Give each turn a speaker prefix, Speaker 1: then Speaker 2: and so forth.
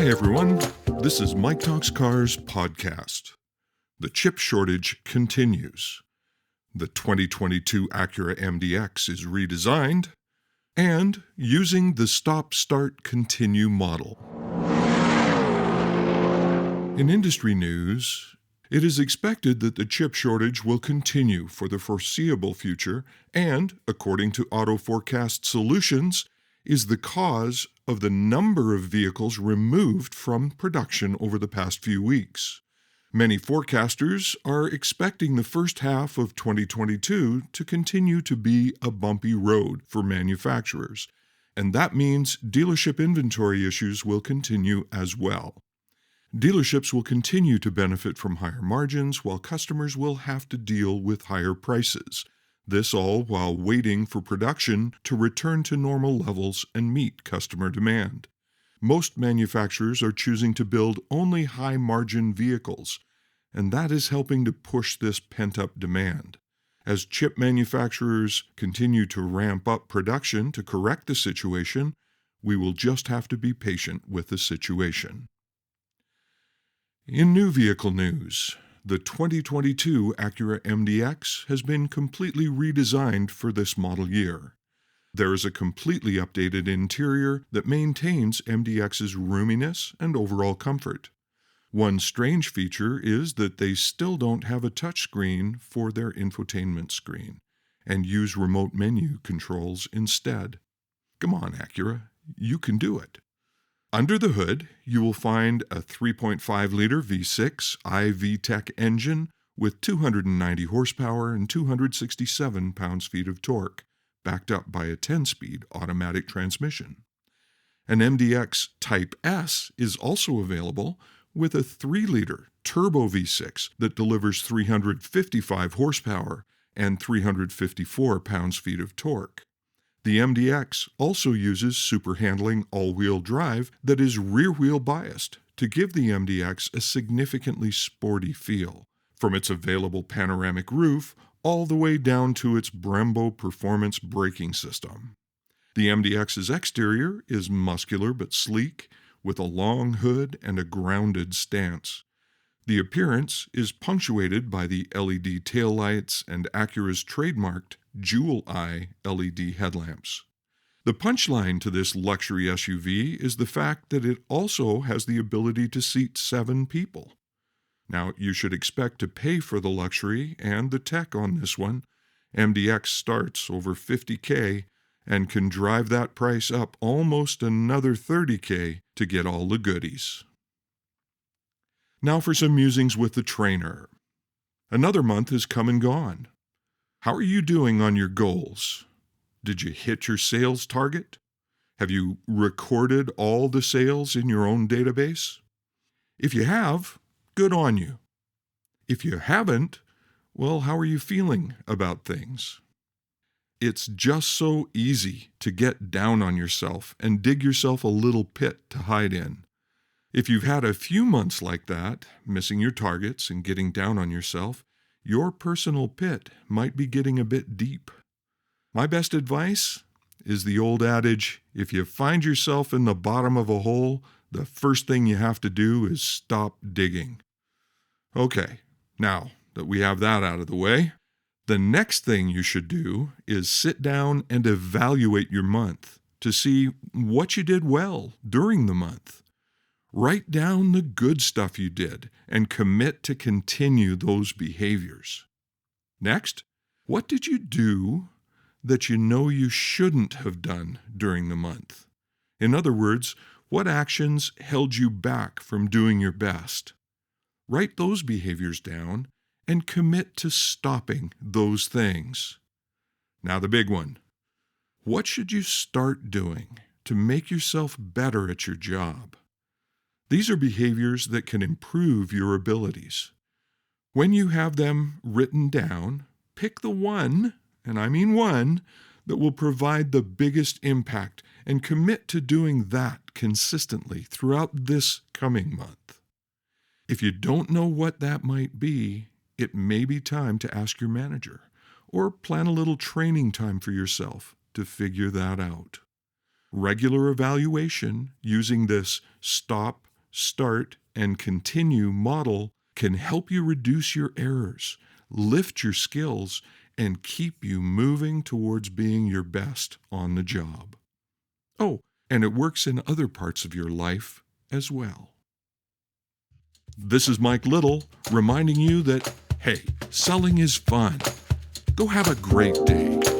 Speaker 1: Hi, everyone. This is Mike Talks Cars podcast. The chip shortage continues. The 2022 Acura MDX is redesigned and using the stop-start-continue model. In industry news, it is expected that the chip shortage will continue for the foreseeable future and, according to Auto Forecast Solutions, is the cause of the number of vehicles removed from production over the past few weeks. Many forecasters are expecting the first half of 2022 to continue to be a bumpy road for manufacturers, and that means dealership inventory issues will continue as well. Dealerships will continue to benefit from higher margins, while customers will have to deal with higher prices. This all while waiting for production to return to normal levels and meet customer demand. Most manufacturers are choosing to build only high-margin vehicles, and that is helping to push this pent-up demand. As chip manufacturers continue to ramp up production to correct the situation, we will just have to be patient with the situation. In new vehicle news, the 2022 Acura MDX has been completely redesigned for this model year. There is a completely updated interior that maintains MDX's roominess and overall comfort. One strange feature is that they still don't have a touchscreen for their infotainment screen and use remote menu controls instead. Come on, Acura, you can do it. Under the hood, you will find a 3.5-liter V6 iVTEC engine with 290 horsepower and 267 pounds-feet of torque, backed up by a 10-speed automatic transmission. An MDX Type S is also available with a 3-liter turbo V6 that delivers 355 horsepower and 354 pounds-feet of torque. The MDX also uses super handling all-wheel drive that is rear-wheel biased to give the MDX a significantly sporty feel, from its available panoramic roof all the way down to its Brembo performance braking system. The MDX's exterior is muscular but sleek, with a long hood and a grounded stance. The appearance is punctuated by the LED taillights and Acura's trademarked Jewel Eye LED headlamps. The punchline to this luxury SUV is the fact that it also has the ability to seat 7 people. Now, you should expect to pay for the luxury and the tech on this one. MDX starts over $50,000 and can drive that price up almost another $30,000 to get all the goodies. Now for some musings with the trainer. Another month has come and gone. How are you doing on your goals? Did you hit your sales target? Have you recorded all the sales in your own database? If you have, good on you. If you haven't, well, how are you feeling about things? It's just so easy to get down on yourself and dig yourself a little pit to hide in. If you've had a few months like that, missing your targets and getting down on yourself, your personal pit might be getting a bit deep. My best advice is the old adage, if you find yourself in the bottom of a hole, the first thing you have to do is stop digging. Okay, now that we have that out of the way, the next thing you should do is sit down and evaluate your month to see what you did well during the month. Write down the good stuff you did and commit to continue those behaviors. Next, what did you do that you know you shouldn't have done during the month? In other words, what actions held you back from doing your best? Write those behaviors down and commit to stopping those things. Now the big one. What should you start doing to make yourself better at your job? These are behaviors that can improve your abilities. When you have them written down, pick the one, and I mean one, that will provide the biggest impact and commit to doing that consistently throughout this coming month. If you don't know what that might be, it may be time to ask your manager or plan a little training time for yourself to figure that out. Regular evaluation using this stop, start, and continue model can help you reduce your errors, lift your skills, and keep you moving towards being your best on the job. Oh, and it works in other parts of your life as well. This is Mike Little reminding you that, hey, selling is fun. Go have a great day.